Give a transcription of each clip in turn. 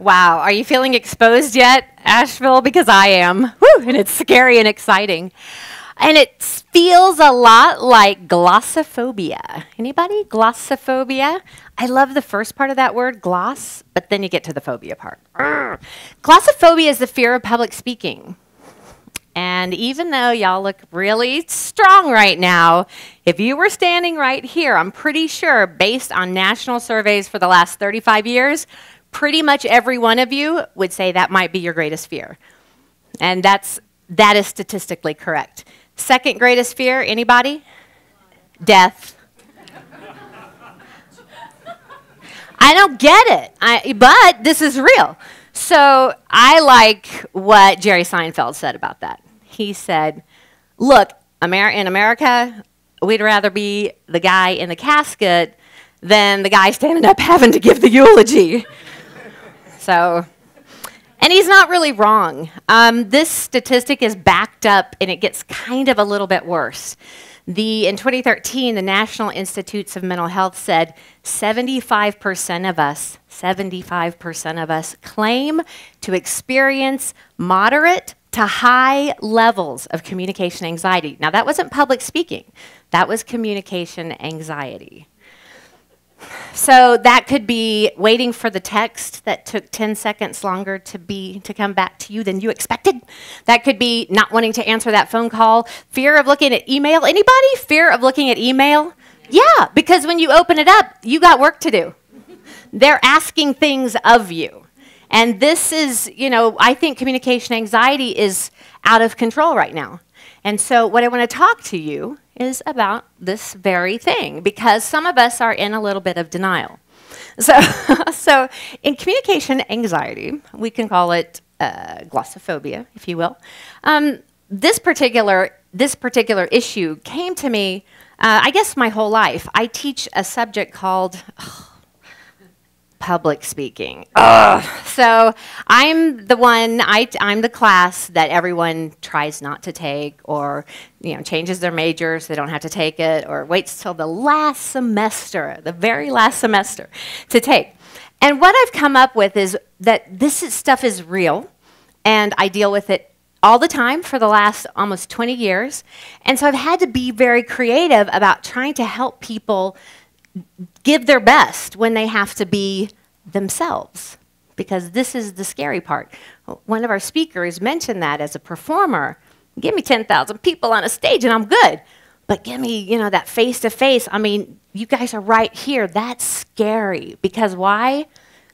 Wow, are you feeling exposed yet, Asheville? Because I am. Woo, and it's scary and exciting. And it feels a lot like glossophobia. Anybody? Glossophobia? I love the first part of that word, gloss, but then you get to the phobia part. Urgh. Glossophobia is the fear of public speaking. And even though y'all look really strong right now, if you were standing right here, I'm pretty sure, based on national surveys for the last 35 years, pretty much every one of you would say that might be your greatest fear. And that is statistically correct. Second greatest fear, anybody? Death. I don't get it, but this is real. So I like what Jerry Seinfeld said about that. He said, look, in America, we'd rather be the guy in the casket than the guy standing up having to give the eulogy. So, and he's not really wrong. This statistic is backed up, and it gets kind of a little bit worse. In 2013, the National Institutes of Mental Health said 75% of us claim to experience moderate to high levels of communication anxiety. Now, that wasn't public speaking. That was communication anxiety. So that could be waiting for the text that took 10 seconds longer to come back to you than you expected. That could be not wanting to answer that phone call. Fear of looking at email. Anybody? Fear of looking at email? Yeah, because when you open it up, you got work to do. They're asking things of you. And this is, I think communication anxiety is out of control right now. And so what I want to talk to you is about this very thing, because some of us are in a little bit of denial. So in communication anxiety, we can call it glossophobia, if you will. This particular issue came to me, I guess, my whole life. I teach a subject called public speaking. So I'm the class that everyone tries not to take, or changes their major so they don't have to take it, or waits till the very last semester to take. And what I've come up with is that this stuff is real, and I deal with it all the time for the last almost 20 years. And so I've had to be very creative about trying to help people give their best when they have to be themselves, because this is the scary part. One of our speakers mentioned that as a performer, give me 10,000 people on a stage and I'm good, but give me, that face-to-face. I mean, you guys are right here. That's scary. Because why?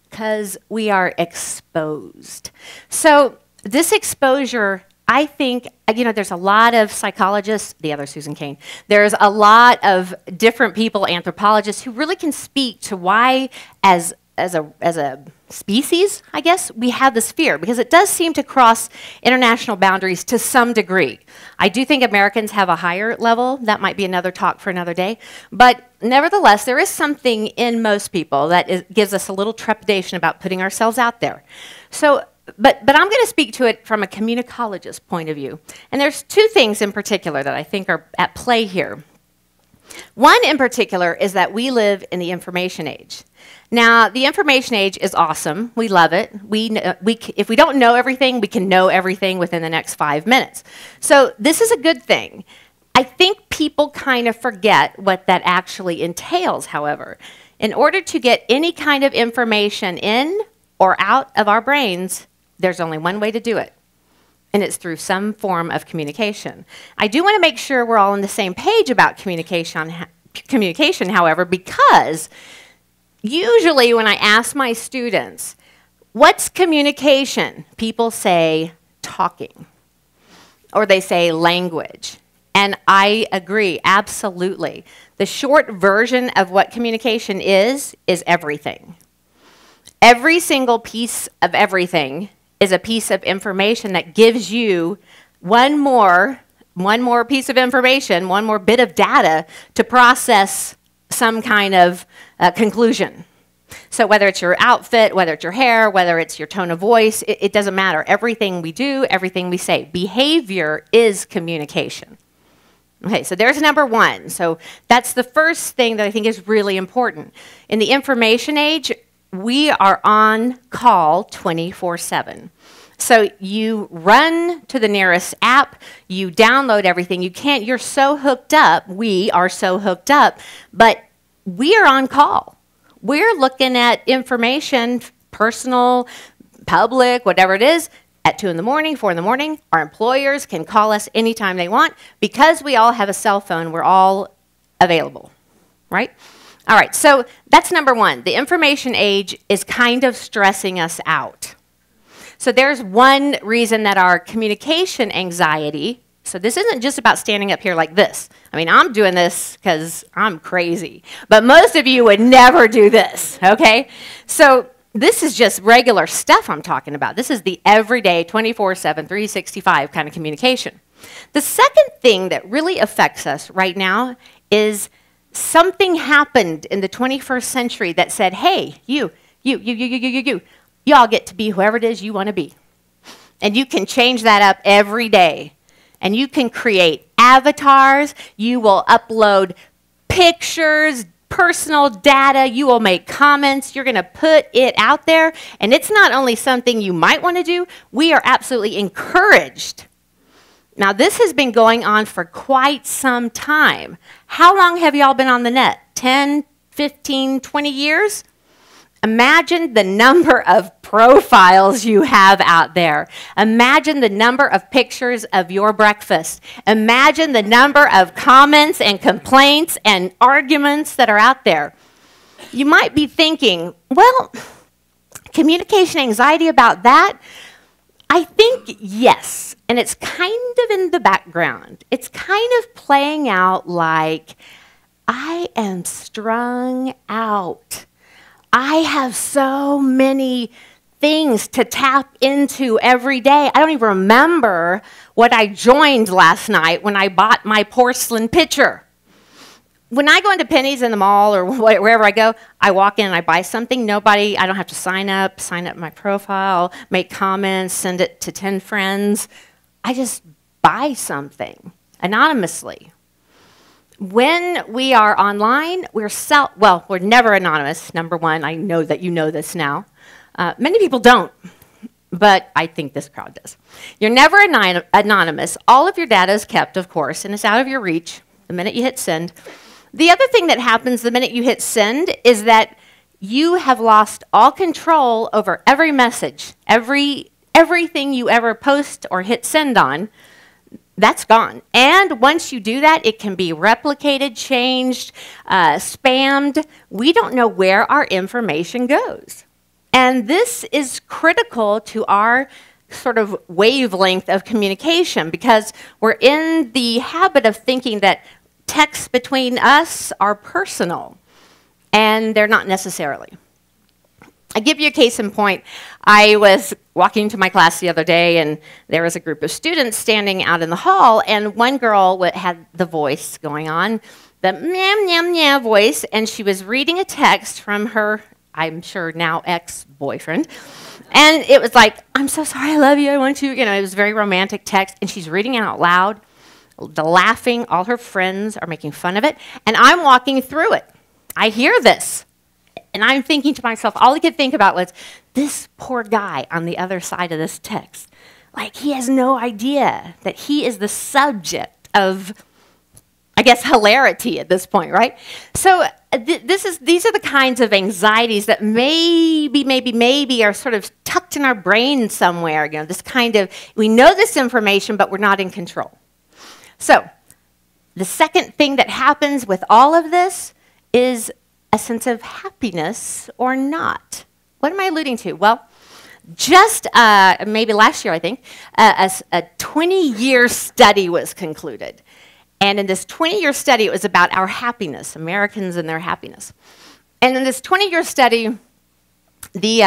Because we are exposed. So this exposure, I think, there's a lot of psychologists, the other Susan Cain, there's a lot of different people, anthropologists, who really can speak to why, as a species, I guess, we have this fear, because it does seem to cross international boundaries to some degree. I do think Americans have a higher level. That might be another talk for another day. But nevertheless, there is something in most people that gives us a little trepidation about putting ourselves out there. So, but I'm going to speak to it from a communicologist point of view. And there's two things in particular that I think are at play here. One in particular is that we live in the information age. Now, the information age is awesome. We love it. If we don't know everything, we can know everything within the next 5 minutes. So this is a good thing. I think people kind of forget what that actually entails, however. In order to get any kind of information in or out of our brains, there's only one way to do it, and it's through some form of communication. I do want to make sure we're all on the same page about communication, however, because usually when I ask my students, what's communication? People say talking, or they say language. And I agree, absolutely. The short version of what communication is everything. Every single piece of everything is a piece of information that gives you one more piece of information, one more bit of data to process some kind of conclusion. So whether it's your outfit, whether it's your hair, whether it's your tone of voice, it doesn't matter. Everything we do, everything we say. Behavior is communication. Okay, so there's number one. So that's the first thing that I think is really important. In the information age, we are on call 24/7. So you run to the nearest app, you download everything. You're so hooked up, we are so hooked up, but we are on call. We're looking at information, personal, public, whatever it is, at 2 in the morning, 4 in the morning. Our employers can call us anytime they want. Because we all have a cell phone, we're all available, right? All right, so that's number one. The information age is kind of stressing us out. So there's one reason that our communication anxiety, so this isn't just about standing up here like this. I mean, I'm doing this because I'm crazy. But most of you would never do this, okay? So this is just regular stuff I'm talking about. This is the everyday 24/7, 365 kind of communication. The second thing that really affects us right now is something happened in the 21st century that said, hey, you all get to be whoever it is you want to be. And you can change that up every day. And you can create avatars. You will upload pictures, personal data. You will make comments. You're going to put it out there. And it's not only something you might want to do. We are absolutely encouraged. Now, this has been going on for quite some time. How long have you all been on the net? 10, 15, 20 years? Imagine the number of profiles you have out there. Imagine the number of pictures of your breakfast. Imagine the number of comments and complaints and arguments that are out there. You might be thinking, well, communication anxiety about that? I think yes, and it's kind of in the background. It's kind of playing out like, I am strung out. I have so many things to tap into every day. I don't even remember what I joined last night when I bought my porcelain pitcher. When I go into Penny's in the mall or wherever I go, I walk in and I buy something. I don't have to sign up my profile, make comments, send it to 10 friends. I just buy something anonymously. When we are online, we're never anonymous, number one. I know that you know this now. Many people don't, but I think this crowd does. You're never anonymous. All of your data is kept, of course, and it's out of your reach the minute you hit send. The other thing that happens the minute you hit send is that you have lost all control over every message, everything you ever post or hit send on. That's gone. And once you do that, it can be replicated, changed, spammed. We don't know where our information goes. And this is critical to our sort of wavelength of communication because we're in the habit of thinking that texts between us are personal, and they're not necessarily. I'll give you a case in point. I was walking to my class the other day, and there was a group of students standing out in the hall, and one girl had the voice going on, the meow, meow, meow voice, and she was reading a text from her, I'm sure now ex-boyfriend, and it was like, I'm so sorry, I love you, I want you, it was a very romantic text, and she's reading it out loud, laughing, all her friends are making fun of it, and I'm walking through it. I hear this. And I'm thinking to myself, all I could think about was, this poor guy on the other side of this text. Like, he has no idea that he is the subject of, I guess, hilarity at this point, right? So these are the kinds of anxieties that maybe are sort of tucked in our brain somewhere. This kind of, we know this information, but we're not in control. So the second thing that happens with all of this is a sense of happiness or not. What am I alluding to? Well, just maybe last year, I think, a 20-year study was concluded. And in this 20-year study, it was about our happiness, Americans and their happiness. And in this 20-year study, the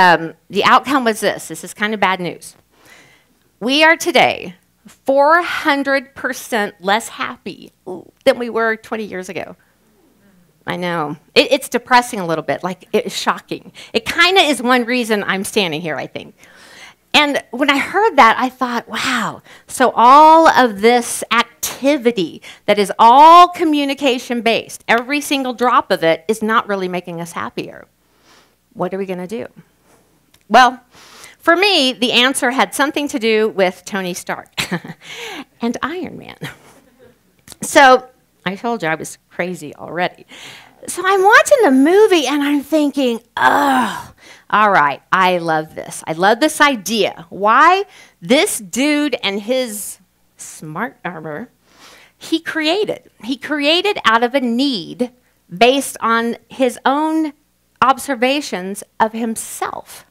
outcome was this. This is kind of bad news. We are today 400% less happy than we were 20 years ago. I know. It's depressing a little bit, like it's shocking. It kind of is one reason I'm standing here, I think. And when I heard that, I thought, wow, so all of this activity that is all communication-based, every single drop of it is not really making us happier. what are we going to do? Well, for me, the answer had something to do with Tony Stark and Iron Man. So I told you I was crazy already. So I'm watching the movie and I'm thinking, oh, all right, I love this. I love this idea. Why? This dude and his smart armor, he created out of a need based on his own observations of himself.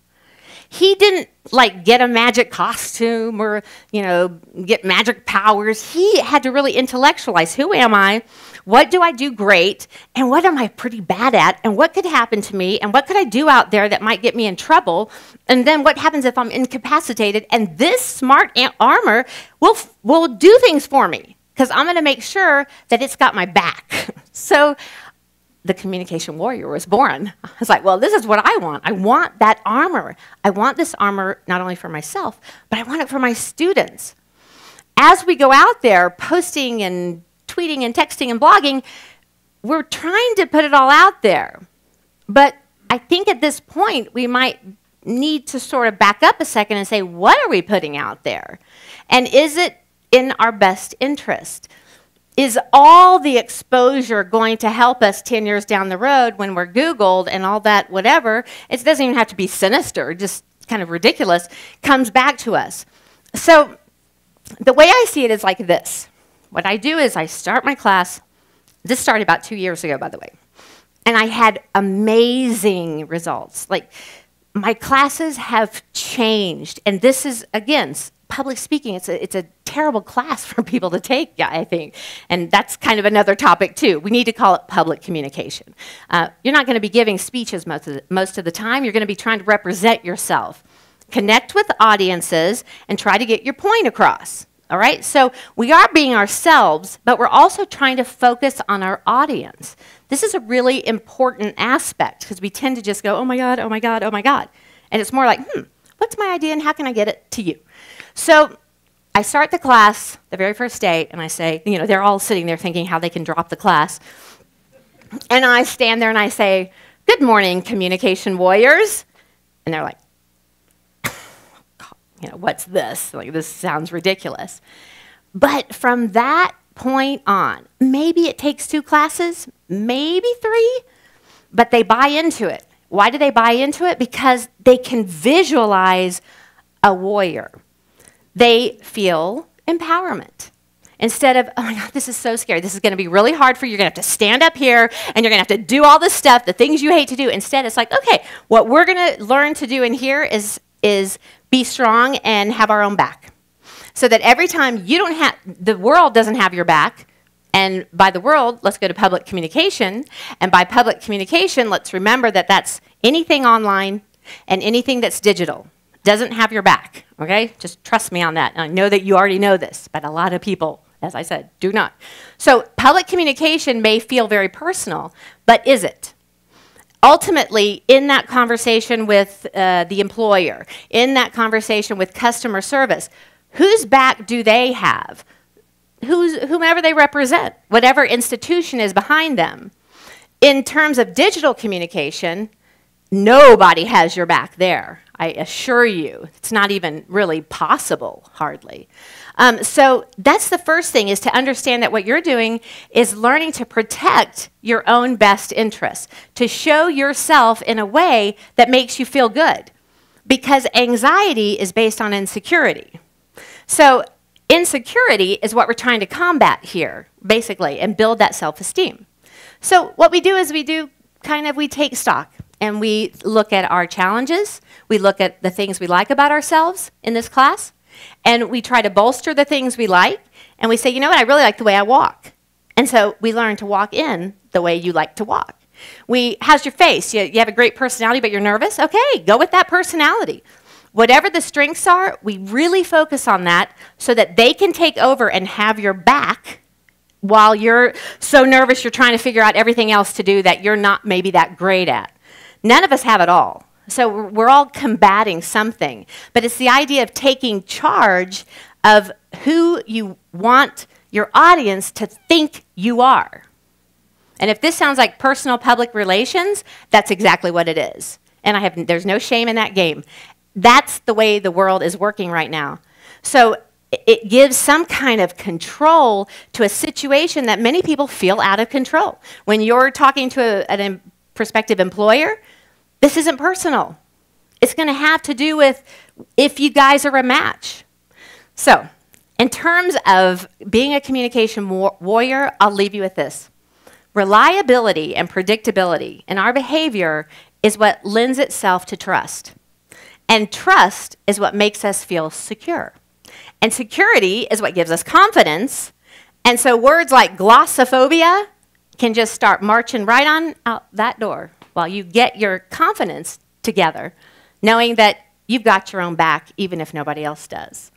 He didn't like get a magic costume or, get magic powers. He had to really intellectualize, who am I? What do I do great? And what am I pretty bad at? And what could happen to me? And what could I do out there that might get me in trouble? And then what happens if I'm incapacitated? And this smart armor will do things for me because I'm going to make sure that it's got my back. So the communication warrior was born. I was like, well, this is what I want. I want that armor. I want this armor not only for myself, but I want it for my students. As we go out there posting and tweeting and texting and blogging, we're trying to put it all out there. But I think at this point, we might need to sort of back up a second and say, what are we putting out there? And is it in our best interest? Is all the exposure going to help us 10 years down the road when we're Googled and all that whatever? It doesn't even have to be sinister, just kind of ridiculous, comes back to us. So the way I see it is like this. What I do is I start my class. This started about 2 years ago, by the way. And I had amazing results. Like, my classes have changed. And this is, again, public speaking. It's a terrible class for people to take, I think. And that's kind of another topic, too. We need to call it public communication. You're not going to be giving speeches most of the time. You're going to be trying to represent yourself. Connect with audiences and try to get your point across. All right? So we are being ourselves, but we're also trying to focus on our audience. This is a really important aspect because we tend to just go, oh my God, oh my God, oh my God. And it's more like, what's my idea and how can I get it to you? So I start the class the very first day and I say, they're all sitting there thinking how they can drop the class. And I stand there and I say, good morning, communication warriors. And they're like, what's this? Like, this sounds ridiculous. But from that point on, maybe it takes 2 classes, maybe 3, but they buy into it. Why do they buy into it? Because they can visualize a warrior. They feel empowerment. Instead of, oh my God, this is so scary. This is going to be really hard for you. You're going to have to stand up here and you're going to have to do all this stuff, the things you hate to do. Instead, it's like, okay, what we're going to learn to do in here is be strong and have our own back. So that every time the world doesn't have your back, and by the world, let's go to public communication. And by public communication, let's remember that that's anything online and anything that's digital. Doesn't have your back, okay? Just trust me on that. And I know that you already know this, but a lot of people, as I said, do not. So public communication may feel very personal, but is it? Ultimately, in that conversation with the employer, in that conversation with customer service, whose back do they have? Whomever they represent, whatever institution is behind them. In terms of digital communication, nobody has your back there. I assure you, it's not even really possible, hardly. So that's the first thing, is to understand that what you're doing is learning to protect your own best interests, to show yourself in a way that makes you feel good. Because anxiety is based on insecurity. So insecurity is what we're trying to combat here, basically, and build that self-esteem. So what we do is we take stock. And we look at our challenges, we look at the things we like about ourselves in this class, and we try to bolster the things we like, and we say, you know what, I really like the way I walk. And so we learn to walk in the way you like to walk. How's your face? You have a great personality, but you're nervous? Okay, go with that personality. Whatever the strengths are, we really focus on that so that they can take over and have your back while you're so nervous you're trying to figure out everything else to do that you're not maybe that great at. None of us have it all. So we're all combating something. But it's the idea of taking charge of who you want your audience to think you are. And if this sounds like personal public relations, that's exactly what it is. And there's no shame in that game. That's the way the world is working right now. So it gives some kind of control to a situation that many people feel out of control. When you're talking to a prospective employer, this isn't personal. It's going to have to do with if you guys are a match. So, in terms of being a communication warrior, I'll leave you with this. Reliability and predictability in our behavior is what lends itself to trust. And trust is what makes us feel secure. And security is what gives us confidence. And so words like glossophobia can just start marching right on out that door while you get your confidence together, knowing that you've got your own back even if nobody else does.